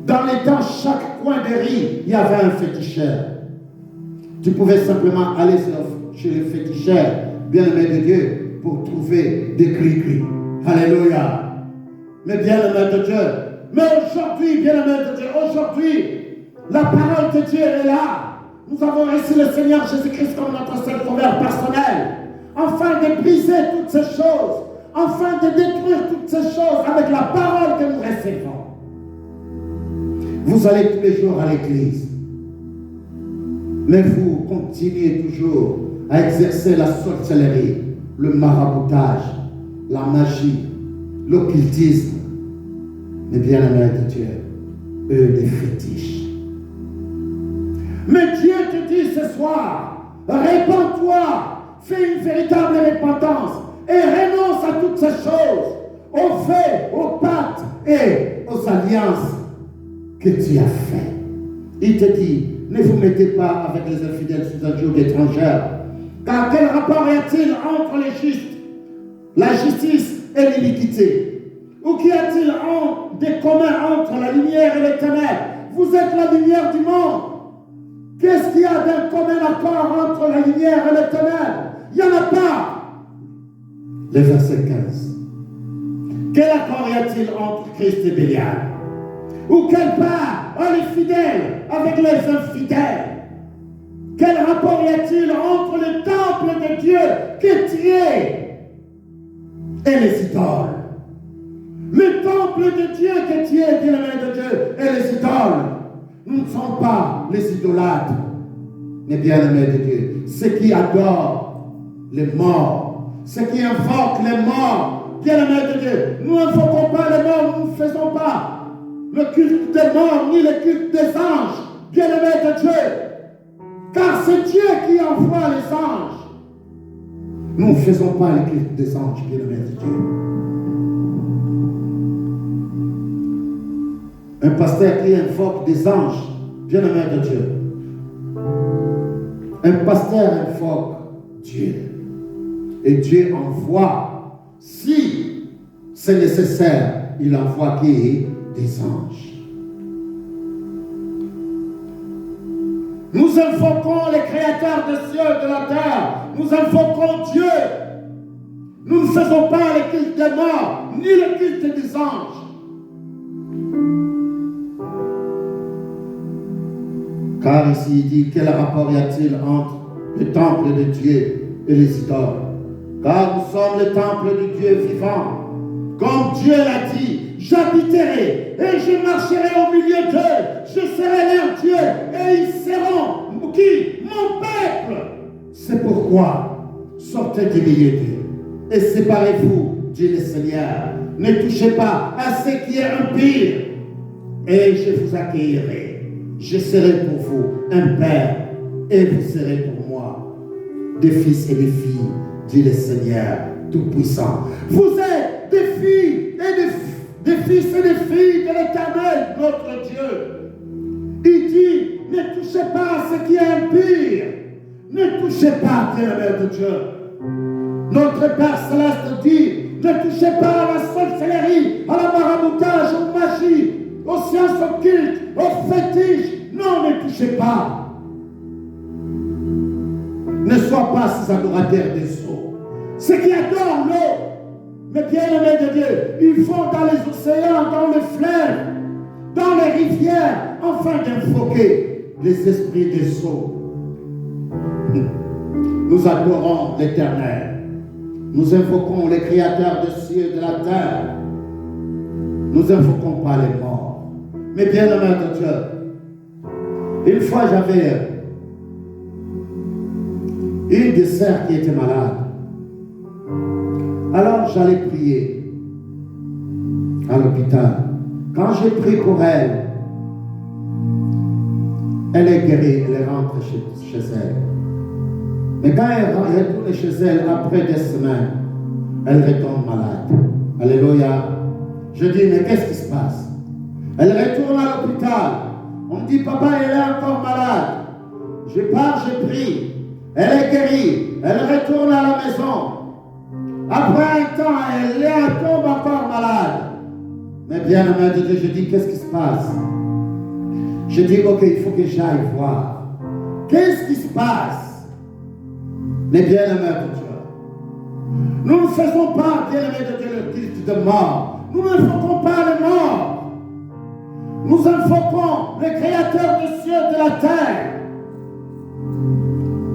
dans les temps, chaque coin de rue, il y avait un féticheur. Tu pouvais simplement aller chez le féticheur, bien-aimé de Dieu, pour trouver des cris-cris. Alléluia. Mais bien-aimé de Dieu, mais aujourd'hui, bien-aimé de Dieu, aujourd'hui, la parole de Dieu est là. Nous avons reçu le Seigneur Jésus-Christ comme notre sauveur personnel, afin de briser toutes ces choses, afin de détruire toutes ces choses avec la parole que nous recevons. Vous allez tous les jours à l'église. Mais vous continuez toujours à exercer la sorcellerie, le maraboutage, la magie, l'occultisme. Mais bien aimés de Dieu, eux des fétiches. Mais Dieu te dit ce soir, répands-toi, fais une véritable repentance et renonce à toutes ces choses, aux faits, aux pactes et aux alliances que tu as fait. Il te dit, ne vous mettez pas avec les infidèles sous un joug étranger. Car quel rapport y a-t-il entre les justes, la justice et l'iniquité? Ou qu'y a-t-il de commun entre la lumière et les ténèbres? Vous êtes la lumière du monde. Qu'est-ce qu'il y a d'un commun accord entre la lumière et les ténèbres? Il n'y en a pas. Le verset 15. Quel accord y a-t-il entre Christ et Bélial? Ou quelle part ont les fidèles avec les infidèles? Quel rapport y a-t-il entre le temple de Dieu que tu es et les idoles? Le temple de Dieu que tu es, dit la main de Dieu, et les idoles. Nous ne sommes pas les idolâtres, mais bien aimés de Dieu, ceux qui adorent les morts, ceux qui invoquent les morts, bien aimés de Dieu. Nous n'invoquons pas les morts, nous ne faisons pas le culte des morts, ni le culte des anges, bien aimés de Dieu. Car c'est Dieu qui envoie les anges. Nous ne faisons pas le culte des anges, bien aimés de Dieu. Un pasteur qui invoque des anges, bien aimé de Dieu. Un pasteur invoque Dieu. Et Dieu envoie, si c'est nécessaire, il envoie qui? Des anges. Nous invoquons les créateurs des cieux et de la terre. Nous invoquons Dieu. Nous ne faisons pas le culte des morts, ni le culte des anges. Car ici il dit, quel rapport y a-t-il entre le temple de Dieu et les idoles? Car nous sommes le temple du Dieu vivant. Comme Dieu l'a dit, j'habiterai et je marcherai au milieu d'eux. Je serai leur Dieu et ils seront qui? Mon peuple. C'est pourquoi sortez du milieu d'eux et séparez-vous, dit le Seigneur. Ne touchez pas à ce qui est impur et je vous accueillerai. Je serai pour vous un père et vous serez pour moi des fils et des filles, dit le Seigneur Tout-Puissant. Vous êtes des filles et des fils et des filles de l'Éternel, notre Dieu. Il dit, ne touchez pas à ce qui est impur. Ne touchez pas, dit la mère de Dieu. Notre Père Céleste dit, ne touchez pas à la sorcellerie, à la maraboutage, aux magies, aux sciences occultes, aux fétiches. Non, ne touchez pas. Ne sois pas ces adorateurs des eaux. Ceux qui adorent l'eau, mais bien aimés de Dieu, ils vont dans les océans, dans les fleuves, dans les rivières, afin d'invoquer les esprits des eaux. Nous adorons l'Éternel. Nous invoquons les créateurs des cieux et de la terre. Nous n'invoquons pas les morts. Mais bien aimés de Dieu, une fois j'avais une des sœurs qui était malade. Alors j'allais prier à l'hôpital. Quand j'ai prié pour elle, elle est guérie, elle rentre chez elle. Mais quand elle retourne chez elle, après des semaines, elle retombe malade. Alléluia. Je dis, mais qu'est-ce qui se passe? Elle retourne à l'hôpital. On me dit, papa, elle est encore malade. Je pars, je prie. Elle est guérie. Elle retourne à la maison. Après un temps, elle tombe encore malade. Mais bien aimé de Dieu, je dis, qu'est-ce qui se passe? Je dis, ok, il faut que j'aille voir. Qu'est-ce qui se passe? Mais bien aimé de Dieu, nous ne faisons pas, bien aimé de Dieu, le culte de mort. Nous n'invoquons pas les morts. Nous invoquons le Créateur des cieux et de la terre.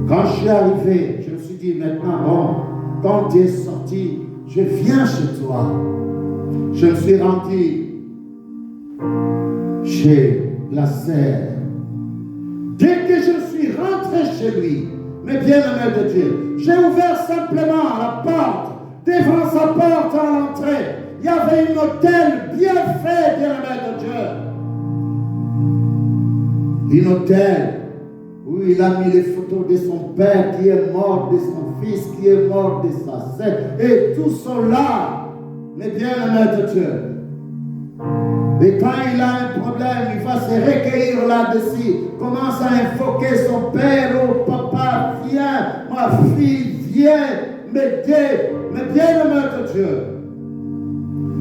Quand je suis arrivé, je me suis dit, maintenant, bon, quand tu es sorti, je viens chez toi. Je me suis rendu chez la sœur Dès que je suis rentré chez lui, mes bien-aimés de Dieu, j'ai ouvert simplement la porte. Devant sa porte à l'entrée, il y avait un hôtel bien fait, bien-aimés de Dieu. Un hôtel où il a mis les photos de son père qui est mort, de son fils qui est mort, de sa sœur. Et tout cela, mes bien-aimés de Dieu. Et quand il a un problème, il va se recueillir là-dessus. Commence à invoquer son père. Oh papa, viens, ma fille, viens m'aider. Mais bien-aimés de Dieu,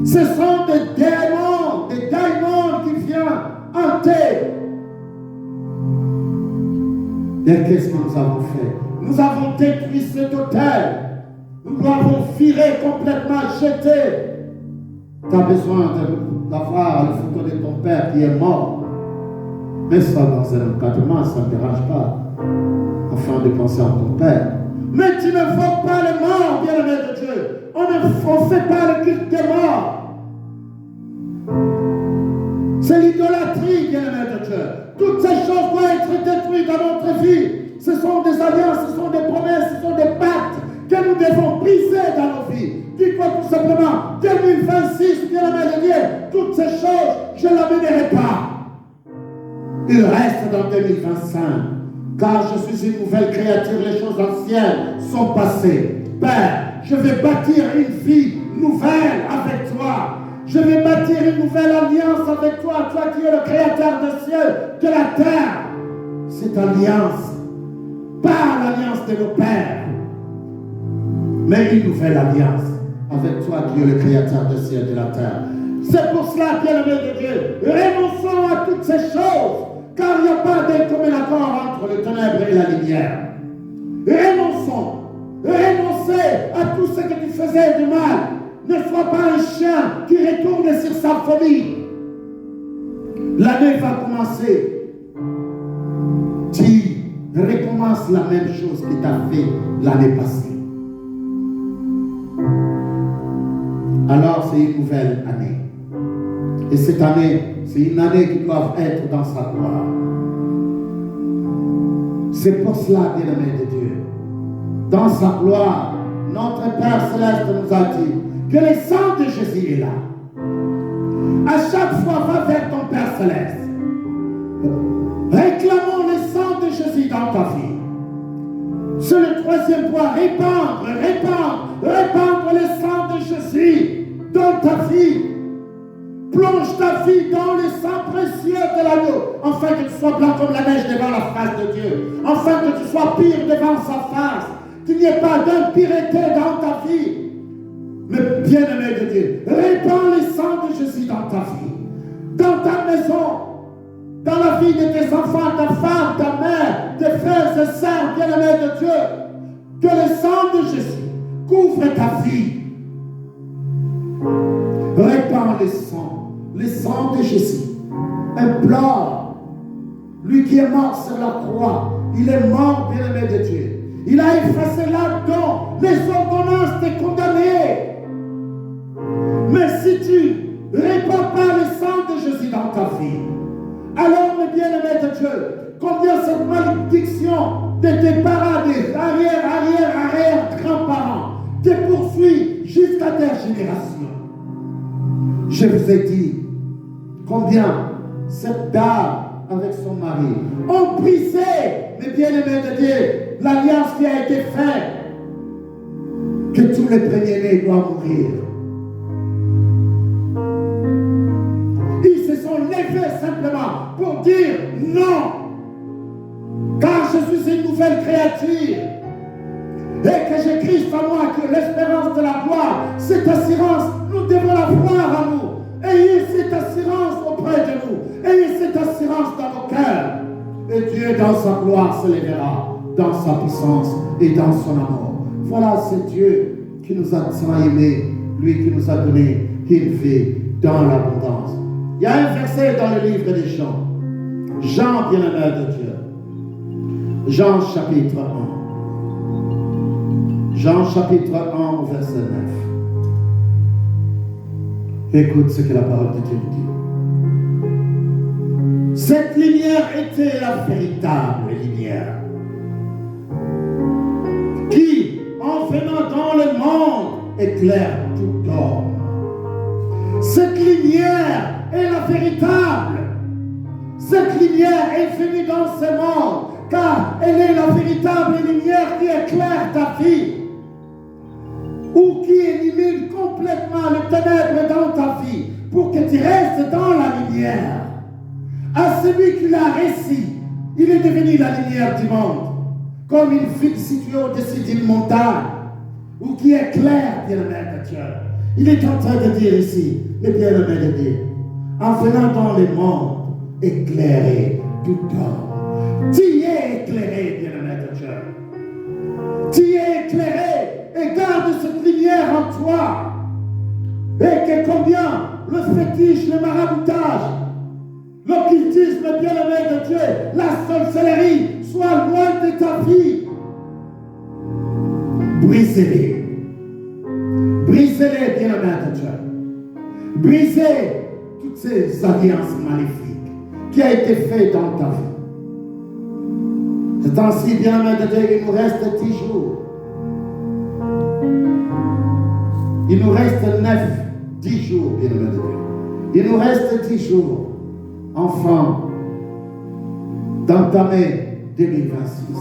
ce sont des démons qui viennent hanter. Et qu'est-ce que nous avons fait? Nous avons détruit cet hôtel. Nous l'avons viré complètement, jeté. Tu as besoin d'avoir la photo de ton père qui est mort. Mais ça, dans un encadrement, ça ne dérange pas. Afin de penser à ton père. Mais tu ne voques pas les morts, bien-aimé de Dieu. On ne fait pas le culte des morts. C'est l'idolâtrie, bien-aimé de Dieu. Toutes ces choses doivent être détruites dans notre vie. Ce sont des alliances, ce sont des promesses, ce sont des pactes que nous devons briser dans nos vies. Dis-toi tout simplement, 2026, bien-aimé de Dieu, toutes ces choses, je ne l'amènerai pas. Il reste dans 2025. Car je suis une nouvelle créature, les choses anciennes sont passées. Père, je vais bâtir une vie nouvelle avec toi. Je vais bâtir une nouvelle alliance avec toi, toi qui es le créateur des cieux, de la terre. Cette alliance, pas l'alliance de nos pères, mais une nouvelle alliance avec toi qui es le créateur des cieux et de la terre. C'est pour cela, bien-aimé de Dieu, renonçons à toutes ces choses. Car il n'y a pas de commun accord entre les ténèbres et la lumière. Renoncez à tout ce que tu faisais du mal. Ne sois pas un chien qui retourne sur sa famille. L'année va commencer. Tu recommences la même chose que tu as fait l'année passée. Alors c'est une nouvelle année. Et cette année, c'est une année qui doit être dans sa gloire. C'est pour cela, bien-aimé de Dieu, dans sa gloire, notre Père Céleste nous a dit que le sang de Jésus est là. À chaque fois, va vers ton Père Céleste. Réclamons le sang de Jésus dans ta vie. C'est le troisième point, répandre le sang de Jésus dans ta vie. Plonge ta vie dans le sang précieux de l'agneau, afin que tu sois blanc comme la neige devant la face de Dieu, afin que tu sois pur devant sa face, qu'il n'y ait pas d'impureté dans ta vie. Mais bien-aimé de Dieu, répands le sang de Jésus dans ta vie, dans ta maison, dans la vie de tes enfants, ta femme, ta mère, tes frères et sœurs, bien-aimé de Dieu, que le sang de Jésus couvre ta vie. Répands le sang de Jésus. Implore, lui qui est mort sur la croix, il est mort, bien-aimé de Dieu. Il a effacé là-dedans les ordonnances de condamnés. Mais si tu ne répands pas le sang de Jésus dans ta vie, alors, mes bien-aimés de Dieu, combien cette malédiction de tes parents, des arrière, grands-parents, te poursuit jusqu'à ta génération. Je vous ai dit combien cette dame avec son mari ont brisé, mes bien-aimés de Dieu, l'alliance qui a été faite, que tous les premiers-nés doivent mourir. Ils se sont levés simplement pour dire non, car je suis une nouvelle créature et que j'ai Christ en moi, que l'espérance de la gloire, cette assurance, nous devons la voir en nous. Ayez cette assurance auprès de nous. Ayez cette assurance dans nos cœurs. Et Dieu, dans sa gloire, se lèvera, dans sa puissance et dans son amour. Voilà, c'est Dieu qui nous a tant aimés, lui qui nous a donné une vie dans l'abondance. Il y a un verset dans le livre des Jean. Jean, bien-aimé de Dieu. Jean chapitre 1. Jean chapitre 1, verset 9. Écoute ce que la parole de Dieu dit. Cette lumière était la véritable lumière qui, en venant dans le monde, éclaire tout homme. Cette lumière est la véritable. Cette lumière est venue dans ce monde car elle est la véritable lumière qui éclaire ta vie ou qui élimine complètement les ténèbres dans ta vie pour que tu restes dans la lumière. À celui qui l'a réussi, il est devenu la lumière du monde, comme une ville située au-dessus d'une montagne ou qui éclaire, bien-aimé de Dieu. Il est en train de dire ici, le bien-aimé de Dieu, en venant dans le monde, éclairer tout homme. Tu es éclairé, bien-aimé de Dieu. Tu es éclairé et garde cette lumière en toi. Et que combien le fétiche, le maraboutage, l'occultisme, bien-aimé de Dieu, la sorcellerie soit loin de ta vie. Brisez-les. Brisez-les, bien-aimé de Dieu. Brisez toutes ces alliances maléfiques qui ont été faites dans ta vie. Ce temps-ci, bien-aimé de Dieu, il nous reste 10 jours. Il nous reste 10 jours, bien-aimé de Dieu. Il nous reste 10 jours, enfants, d'entamer 2026.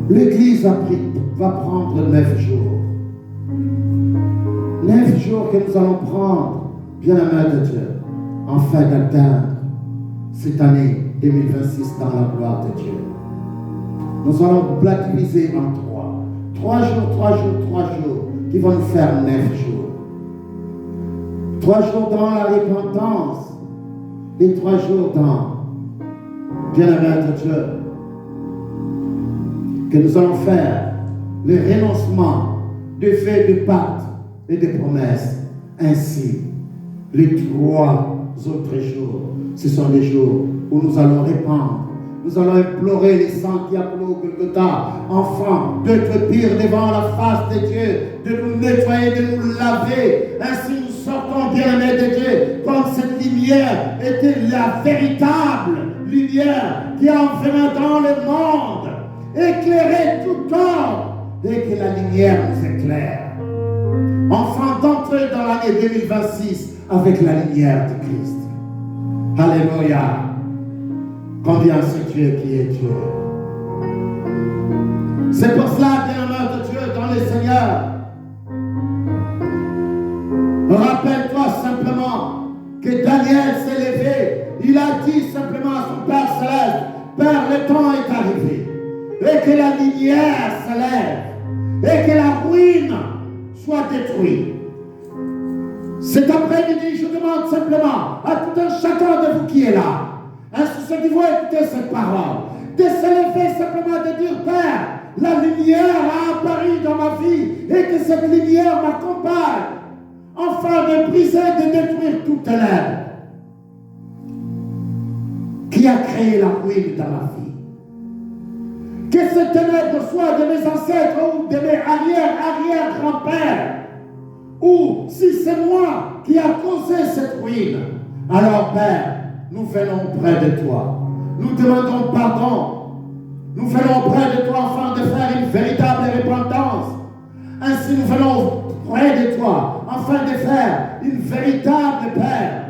L'Église va prendre 9 jours. 9 jours que nous allons prendre, bien-aimé de Dieu, afin d'atteindre cette année 2026 dans la gloire de Dieu. Nous allons la diviser en 3. 3 jours, 3 jours, 3 jours, qui vont nous faire 9 jours. 3 jours dans la repentance, et 3 jours dans, bien-aimé de Dieu, que nous allons faire le renoncement de faits de pactes et de promesses. Ainsi, les 3 autres jours, ce sont des jours où nous allons répandre. Nous allons implorer les saints diabolos Golgotha, enfants, d'être purs devant la face de Dieu, de nous nettoyer, de nous laver. Ainsi nous sortons, bien-aimés de Dieu, comme cette lumière était la véritable lumière qui en venant dans le monde, éclairait tout homme, et que la lumière nous éclaire. Enfin, d'entrer dans l'année 2026 avec la lumière de Christ. Alléluia. Combien c'est Dieu qui est Dieu. C'est pour cela, bien-aimé de Dieu, dans le Seigneur, rappelle-toi simplement que Daniel s'est levé. Il a dit simplement à son Père Céleste, Père, le temps est arrivé. Et que la lumière se lève. Et que la ruine soit détruite. Cet après-midi, je demande simplement à tout un chacun de vous qui est là, ainsi ceux qui vont écouter cette parole, de se lever simplement de dire, Père, la lumière a apparu dans ma vie et que cette lumière m'accompagne, afin de briser, de détruire toute ténèbres qui a créé la ruine dans ma vie. Que cette ténèbre soit de mes ancêtres ou de mes arrière-grands-pères, ou si c'est moi qui a causé cette ruine, alors Père, nous venons près de toi. Nous demandons pardon. Nous venons près de toi afin de faire une véritable repentance. Ainsi nous venons près de toi afin de faire une véritable Père.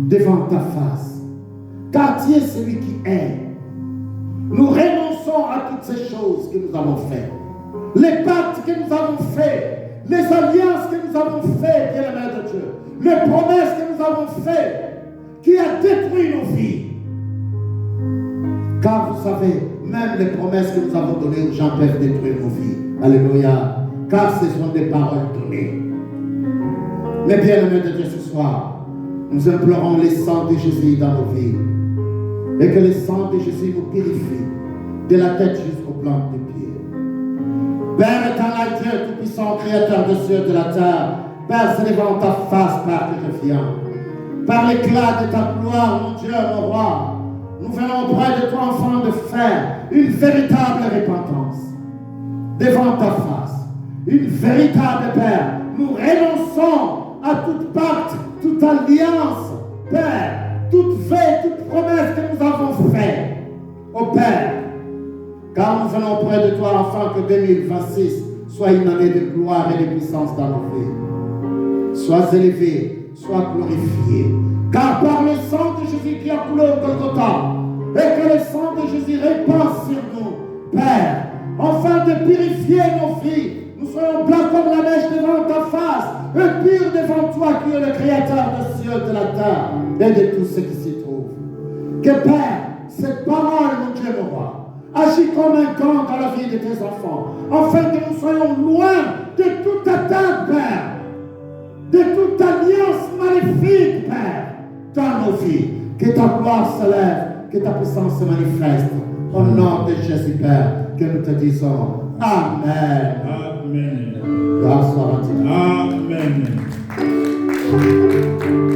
Devant ta face. Car tu es celui qui est. Nous renonçons à toutes ces choses que nous avons faites. Les pactes que nous avons faits. Les alliances que nous avons faites, bien-aimés de Dieu. Les promesses que nous avons faites. Qui a détruit nos vies. Car vous savez, même les promesses que nous avons données aux gens peuvent détruire nos vies. Alléluia. Car ce sont des paroles données. Mais bien-aimés de Dieu, ce soir, nous implorons les sangs de Jésus dans nos vies. Et que le sang de Jésus nous purifie de la tête jusqu'aux plantes des pieds. Père éternel, Dieu tout-puissant, créateur des cieux et de la terre, Père, c'est devant ta face, Père, que je viens. Par l'éclat de ta gloire, mon Dieu, mon roi, nous venons près de toi, enfant, de faire une véritable repentance devant ta face. une véritable, Père. Nous renonçons à toute pacte, toute alliance, Père, toute veille, toute promesse que nous avons faite, au Père. Car nous venons près de toi afin que 2026 soit une année de gloire et de puissance dans nos vies. Sois élevé, sois glorifié. Car par le sang de Jésus qui a coulé au Golgotha, et que le sang de Jésus répand sur nous, Père, afin de purifier nos vies, nous soyons blancs comme la neige devant ta face, et purs devant toi qui es le Créateur des cieux, de la terre et de tout ce qui s'y trouve. Que Père, cette parole, mon Dieu, mon roi, agis comme un camp dans la vie de tes enfants, afin que nous soyons loin de toute atteinte, Père, de toute alliance maléfique, Père, dans nos vies. Que ta gloire se lève, que ta puissance se manifeste. Au nom de Jésus, Père, que nous te disons Amen. Amen. Grâce soit à Dieu. Amen.